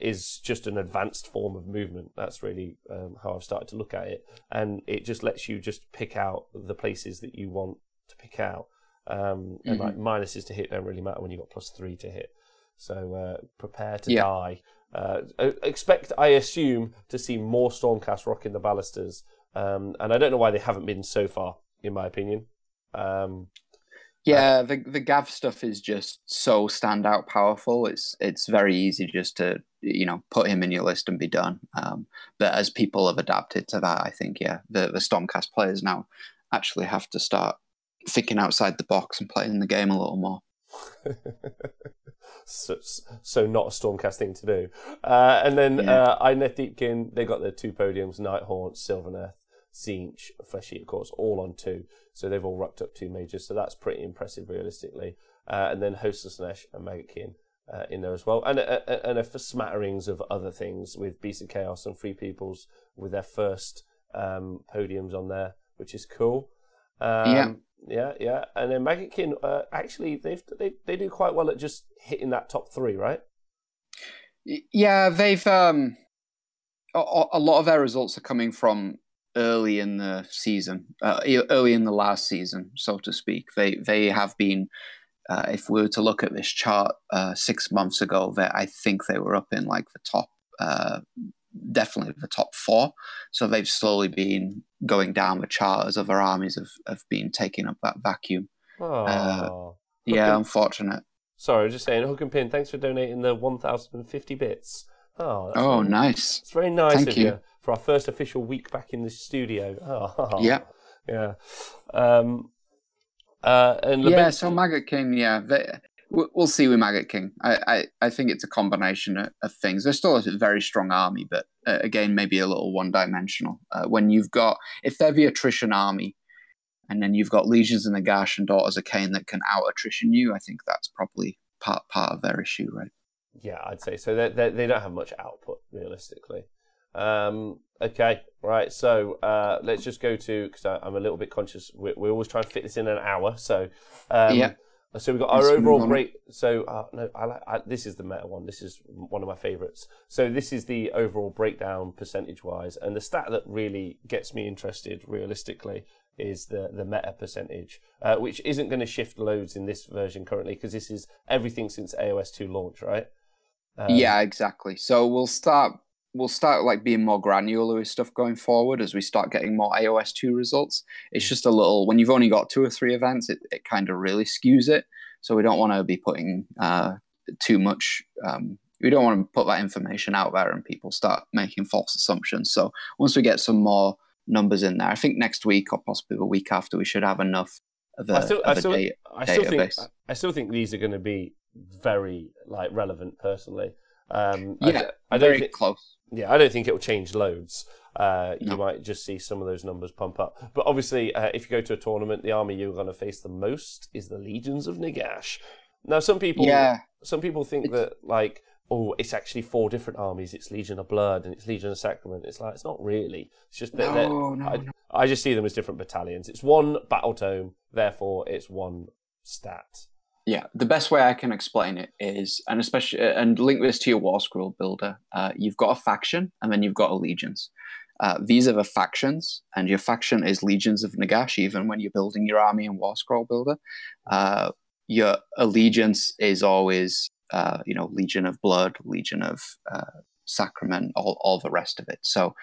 Is just an advanced form of movement. That's really how I've started to look at it, and it just lets you just pick out the places that you want to pick out, and like minuses to hit don't really matter when you've got +3 to hit. So prepare to die. Expect, I assume, to see more Stormcast rocking the ballistas, and I don't know why they haven't been so far, in my opinion. The Gav stuff is just so standout powerful. It's very easy just to put him in your list and be done. But as people have adapted to that, I think the Stormcast players now actually have to start thinking outside the box and playing the game a little more. So not a Stormcast thing to do. And then Inet Deepkin, they got their 2 podiums, Nighthaunt, Sylvaneth, Tzeentch, Fleshy, of course, all on 2. So they've all rucked up 2 majors. So that's pretty impressive, realistically. And then Hostless Nesh and Maggotkin in there as well. And a smatterings of other things with Beast of Chaos and Free Peoples with their first podiums on there, which is cool. Yeah. And then Maggotkin, actually, they do quite well at just hitting that top 3, right? Yeah, they've a lot of their results are coming from early in the season, early in the last season, so to speak. They have been, if we were to look at this chart 6 months ago, I think they were up in like the top, definitely the top 4. So they've slowly been going down the chart as other armies have been taking up that vacuum. Yeah, unfortunate. Sorry, just saying, Hook and Pin, thanks for donating the 1,050 bits. Nice. It's very nice Thank of you for our first official week back in the studio. Yeah. And so Maggot King, we'll see with Maggot King. I think it's a combination of things. They're still a very strong army, but again, maybe a little one-dimensional. When if they're the attrition army, and then you've got Legions of Nagash and Daughters of Cain that can out-attrition you, I think that's probably part of their issue, right? Yeah, I'd say so. They don't have much output, realistically. Okay, right. So let's just go to, because I'm a little bit conscious. We're always trying to fit this in an hour. So so we've got our overall break. So this is the meta one. This is one of my favourites. So this is the overall breakdown percentage-wise, and the stat that really gets me interested, realistically, is the meta percentage, which isn't going to shift loads in this version currently, because this is everything since AOS 2 launch, right? Yeah, exactly. So we'll start like being more granular with stuff going forward as we start getting more AOS 2 results. It's just a little, when you've only got 2 or 3 events, it kind of really skews it. So we don't want to be putting too much, we don't want to put that information out there and people start making false assumptions. So once we get some more numbers in there, I think next week or possibly the week after, we should have enough of a database. I still think these are going to be very relevant personally. I don't think close. Yeah, I don't think it'll change loads. You might just see some of those numbers pump up. But obviously, if you go to a tournament, the army you're going to face the most is the Legions of Nagash. Now, some people think that it's actually 4 different armies. It's Legion of Blood and it's Legion of Sacrament. It's it's not really. It's just that I just see them as different battalions. It's one battle tome, therefore it's one stat. Yeah, the best way I can explain it is, and link this to your War Scroll builder, you've got a faction and then you've got allegiance. These are the factions, and your faction is Legions of Nagash, even when you're building your army in War Scroll builder. Your allegiance is always, Legion of Blood, Legion of Sacrament, all the rest of it. So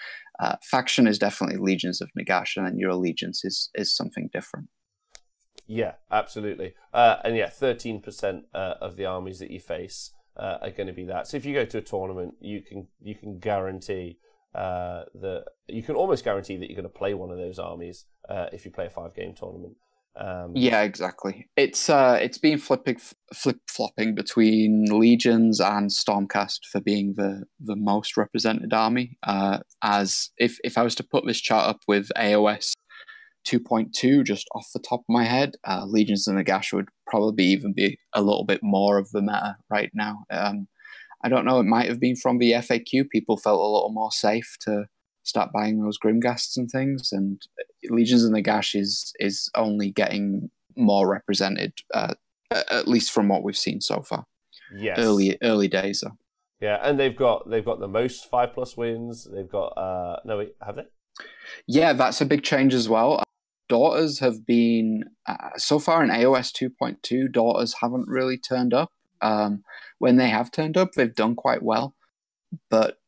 faction is definitely Legions of Nagash, and then your allegiance is something different. Yeah, absolutely. 13% of the armies that you face are going to be that. So if you go to a tournament, you can guarantee that you can almost guarantee that you're going to play one of those armies if you play a 5-game tournament. Yeah, exactly. It's been flip-flopping between Legions and Stormcast for being the most represented army. As if I was to put this chart up with AOS 2.2 just off the top of my head, Legions of Nagash would probably even be a little bit more of the meta right now. I don't know, it might have been from the FAQ. People felt a little more safe to start buying those Grimghasts and things, and Legions of Nagash is only getting more represented, at least from what we've seen so far. Yes. Early days though. Yeah, and they've got the most 5+ wins. They've got have they? Yeah, that's a big change as well. Daughters have been, so far in AOS 2.2, Daughters haven't really turned up. When they have turned up, they've done quite well. But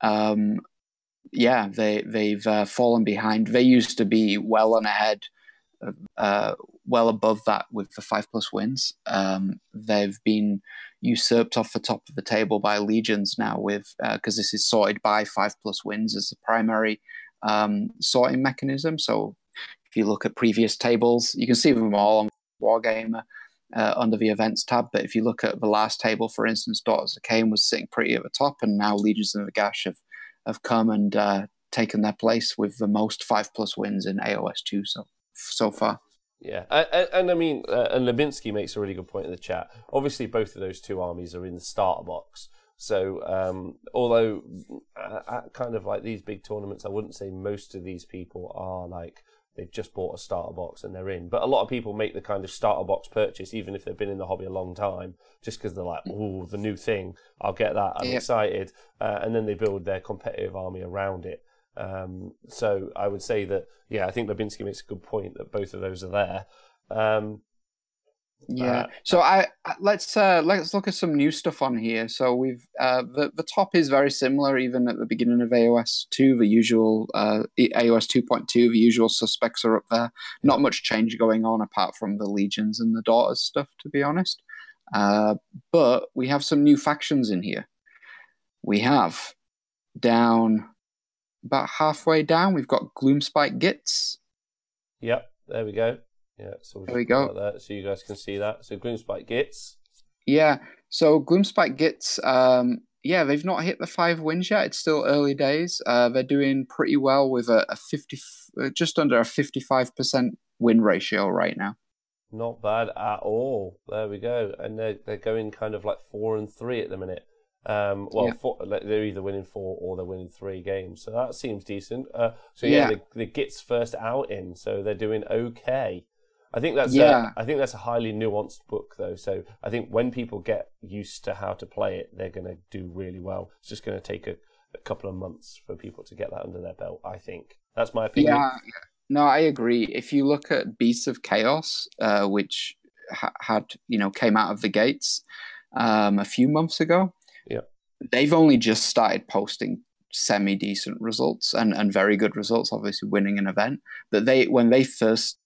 they've fallen behind. They used to be well on ahead, well above that with the 5+ wins. They've been usurped off the top of the table by Legions now, with because this is sorted by 5+ wins as the primary sorting mechanism. So if you look at previous tables, you can see them all on Wargamer. under the events tab. But if you look at the last table, for instance, Daughters of Cain was sitting pretty at the top, and now Legions of Nagash have come and taken their place with the most 5+ wins in AOS 2 so far. Yeah, and I mean, and Lebinsky makes a really good point in the chat. Obviously, both of those two armies are in the starter box. So, although at kind of like these big tournaments, I wouldn't say most of these people are like they've just bought a starter box and they're in. But a lot of people make the kind of starter box purchase, even if they've been in the hobby a long time, just because they're like, "Ooh, the new thing! I'll get that! I'm excited!" And then they build their competitive army around it. So I would say that, yeah, I think Lebinsky makes a good point that both of those are there. So let's look at some new stuff on here. So we've the top is very similar, even at the beginning of AOS 2. The usual AOS 2.2, the usual suspects are up there. Not much change going on apart from the Legions and the Daughters stuff, to be honest. But we have some new factions in here. We have down. About halfway down, we've got Gloomspite Gits. Yep, there we go. Yeah, so we'll there we go. That so you guys can see that. So Gloomspite Gits. Yeah, so Gloomspite Gits, they've not hit the 5 wins yet. It's still early days. They're doing pretty well with just under a 55% win ratio right now. Not bad at all. There we go. And they're going kind of like 4-3 at the minute. They're either winning 4 or they're winning 3 games, so that seems decent. The Gits first outing, so they're doing okay. I think that's a highly nuanced book though. So I think when people get used to how to play it, they're going to do really well. It's just going to take a couple of months for people to get that under their belt. I think that's my opinion. Yeah, no, I agree. If you look at Beasts of Chaos, which came out of the gates a few months ago. Yeah, they've only just started posting semi-decent results and very good results, obviously winning an event. But when they first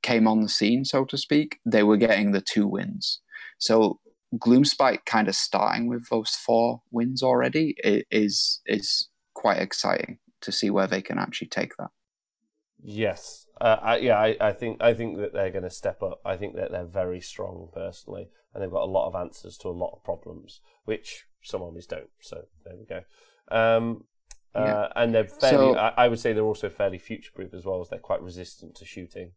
came on the scene, so to speak, they were getting the 2 wins. So Gloomspite kind of starting with those 4 wins already is quite exciting to see where they can actually take that. Yes. I think that they're going to step up. I think that they're very strong personally, and they've got a lot of answers to a lot of problems, which some armies don't. So there we go. And they're fairly. I would say they're also fairly future-proof as well, as they're quite resistant to shooting.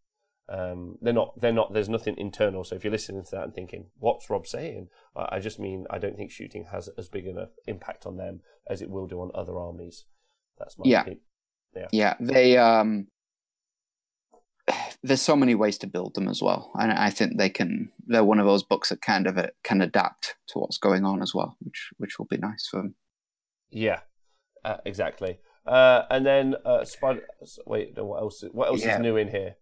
They're not. There's nothing internal. So if you're listening to that and thinking, "What's Rob saying?" I just mean I don't think shooting has as big an impact on them as it will do on other armies. That's my opinion. Yeah. They there's so many ways to build them as well, and I think they're one of those books that kind of can adapt to what's going on as well, which will be nice for them. Yeah, exactly. And then Spider. Wait, no, what else is new in here?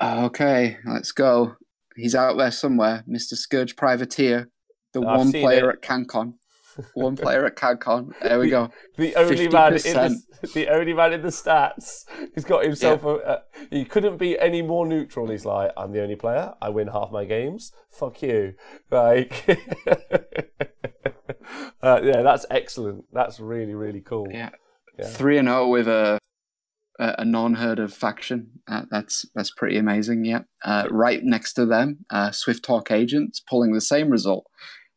Okay, let's go. He's out there somewhere, Mr. Scourge Privateer, the one player at Cancon. One player at Cancon. There we go. The only man in the stats. He's got himself. He couldn't be any more neutral. He's like, I'm the only player. I win half my games. Fuck you. Like, that's excellent. That's really, really cool. Yeah. 3-0 with a non-heard of faction. That's pretty amazing. Yeah. Right next to them, Swift Hawk Agents pulling the same result.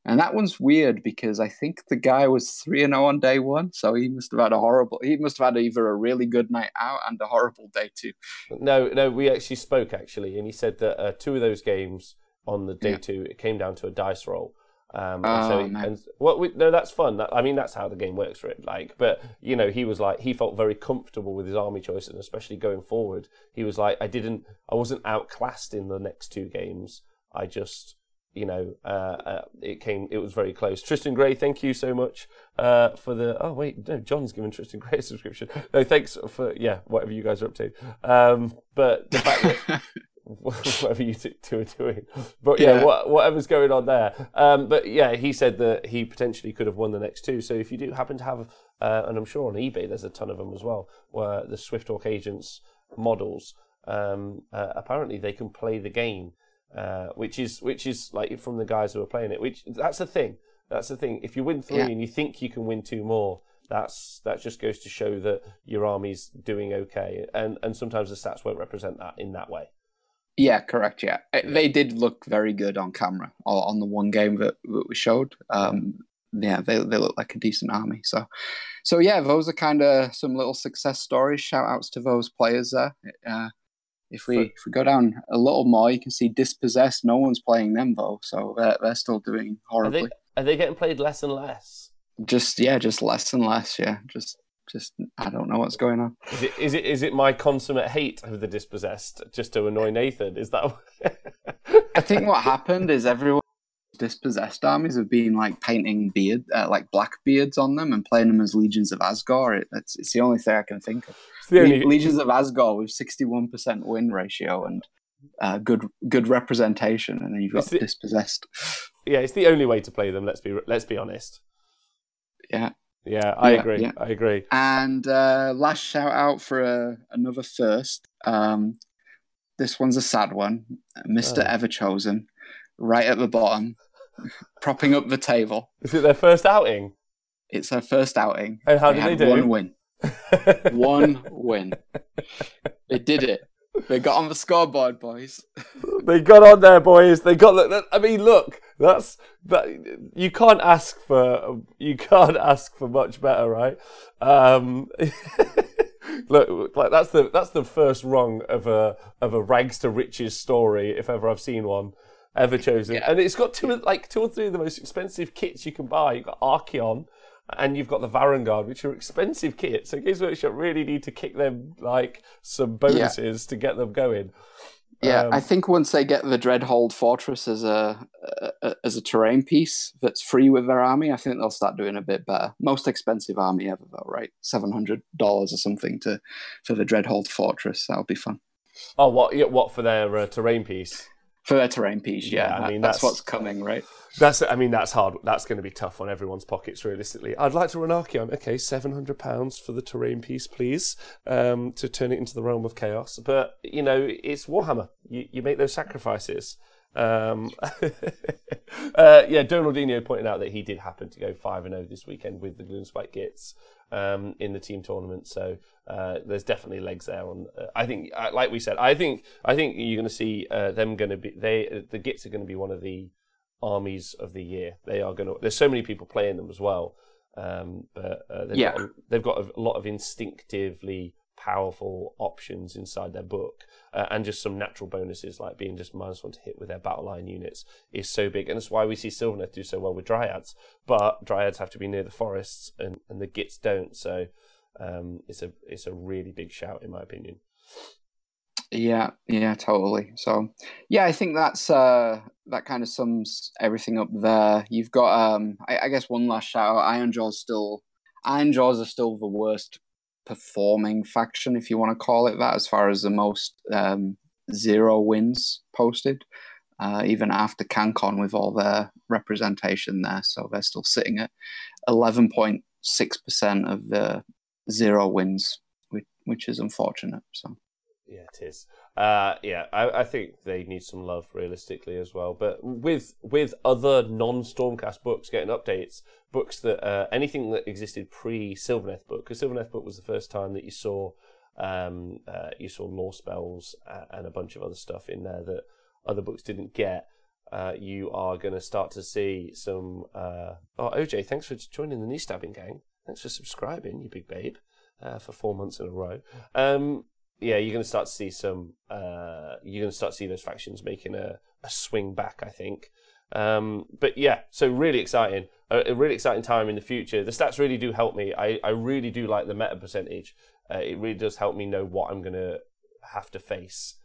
And that one's weird because I think the guy was 3-0 on day 1, so he must have had either a really good night out and a horrible day 2. No, we actually spoke and he said that 2 of those games on the day 2, it came down to a dice roll. That's fun. That's how the game works for it. Like, but he was like, he felt very comfortable with his army choice, and especially going forward, he was like, I wasn't outclassed in the next 2 games. I just. It was very close. Tristan Gray, thank you so much for the. Oh wait, no, John's given Tristan Gray a subscription. No, thanks for whatever you guys are up to. But the fact that whatever you two are doing, but whatever's going on there. But he said that he potentially could have won the next 2. So if you do happen to have, and I'm sure on eBay there's a ton of them as well, where the Swift Hawk Agents models, apparently they can play the game. Which is like from the guys who are playing it. That's the thing. If you win 3 and you think you can win 2 more, that just goes to show that your army's doing okay. And sometimes the stats won't represent that in that way. Yeah, correct. Yeah, they did look very good on camera or on the one game that we showed. Yeah, they look like a decent army. So yeah, those are kind of some little success stories. Shout outs to those players there. If we go down a little more, you can see Dispossessed. No one's playing them though, so they're still doing horribly. Are they getting played less and less? Just less and less. Yeah, just I don't know what's going on. Is it my consummate hate of the Dispossessed just to annoy Nathan? Is that? I think what happened is everyone Dispossessed armies have been like painting like black beards on them and playing them as Legions of Asgore. It's the only thing I can think of. Legions of Asgore with 61% win ratio and good representation, and then you've got Dispossessed. Yeah, it's the only way to play them. Let's be honest. Yeah, I agree. Yeah. I agree. And last shout out for another first. This one's a sad one. Mr. Everchosen, right at the bottom, propping up the table. Is it their first outing? It's their first outing. And how did they do? One win. One win. They did it. They got on the scoreboard, boys. They got on there, boys. They got. I mean, look. That you can't ask for much better, right? Look, like that's the first rung of a rags to riches story, if ever I've seen one. Everchosen, yeah. And it's got two or three of the most expensive kits you can buy. You've got Archeon, and you've got the Varangard, which are expensive kits. So Games Workshop really need to kick them like some bonuses to get them going. Yeah, I think once they get the Dreadhold Fortress as a terrain piece that's free with their army, I think they'll start doing a bit better. Most expensive army ever, though, right? $700 or something for the Dreadhold Fortress. That'll be fun. Oh, what for their terrain piece? For their terrain piece, yeah. I mean, that's what's coming, right? That's hard. That's going to be tough on everyone's pockets, realistically. I'd like to run Archeon. Okay, £700 for the terrain piece, please, to turn it into the realm of chaos. But, it's Warhammer. You make those sacrifices. Donaldinho pointed out that he did happen to go 5-0 this weekend with the Gloomspite kits in the team tournament. So there's definitely legs there. I think, like we said, I think you're going to see them going to be the Gits are going to be one of the armies of the year. They are going to. There's so many people playing them as well, but they've got a lot of instinctively powerful options inside their book, and just some natural bonuses like being just -1 to hit with their battle line units is so big, and that's why we see Sylvaneth do so well with Dryads. But Dryads have to be near the forests, and the Gits don't. So it's a really big shout in my opinion. Yeah, totally. So yeah, I think that kind of sums everything up there. You've got I guess one last shout out. Iron Jaws are still the worst performing faction, if you want to call it that, as far as the most 0 wins posted, even after Cancon with all their representation there. So they're still sitting at 11.6% of the 0 wins, which is unfortunate. So yeah, it is. I think they need some love realistically as well. But with other non-Stormcast books getting updates, books that anything that existed pre-Sylvaneth book, because Sylvaneth book was the first time that you saw lore spells and a bunch of other stuff in there that other books didn't get. You are going to start to see some. OJ, thanks for joining the knee stabbing gang. Thanks for subscribing, you big babe, for 4 months in a row. Yeah, you're going to start to see some. You're going to start to see those factions making a swing back, I think. But yeah, so really exciting. A really exciting time in the future. The stats really do help me. I really do like the meta percentage. It really does help me know what I'm going to have to face.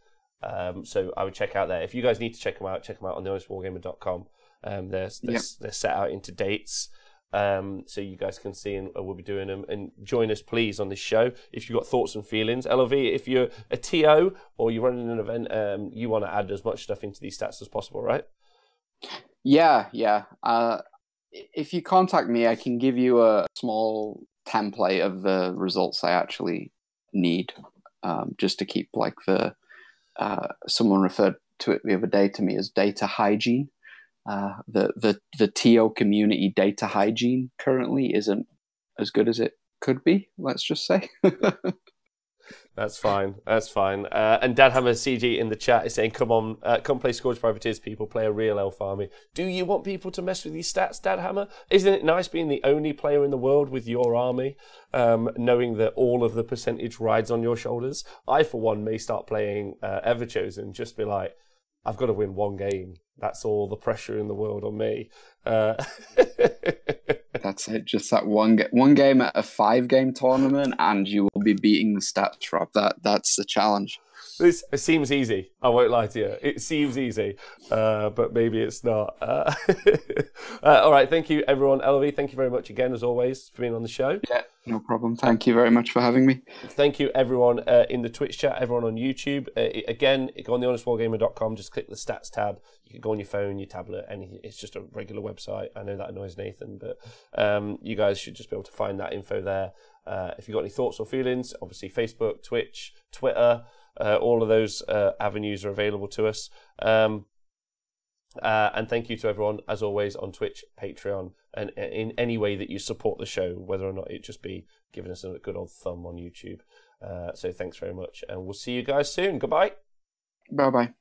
So I would check out there. If you guys need to check them out on honest-wargamer.com. They're set out into dates. So you guys can see, and we'll be doing them. And join us, please, on this show if you've got thoughts and feelings. LLV, if you're a TO or you're running an event, you want to add as much stuff into these stats as possible, right? Yeah. If you contact me, I can give you a small template of the results I actually need, just to keep like someone referred to it the other day to me as data hygiene. The TO community data hygiene currently isn't as good as it could be, let's just say. That's fine. That's fine. And Dadhammer CG in the chat is saying, "Come on, come play Scourge Privateers. People play a real elf army. Do you want people to mess with these stats, Dadhammer? Isn't it nice being the only player in the world with your army, knowing that all of the percentage rides on your shoulders? I, for one, may start playing Everchosen. Just be like, I've got to win one game. That's all the pressure in the world on me." That's it. Just that one game at a 5-game tournament, and you will be beating the stats drop. That's the challenge. It seems easy. I won't lie to you. It seems easy, but maybe it's not. All right. Thank you, everyone. LLV, thank you very much again, as always, for being on the show. Yeah, no problem. Thank you very much for having me. Thank you, everyone in the Twitch chat, everyone on YouTube. Again, go on the honest-wargamer.com, just click the stats tab. You can go on your phone, your tablet, anything. It's just a regular website. I know that annoys Nathan, but you guys should just be able to find that info there. If you've got any thoughts or feelings, obviously Facebook, Twitch, Twitter, all of those avenues are available to us. And thank you to everyone, as always, on Twitch, Patreon, and in any way that you support the show, whether or not it just be giving us a good old thumb on YouTube. So thanks very much, and we'll see you guys soon. Goodbye. Bye-bye.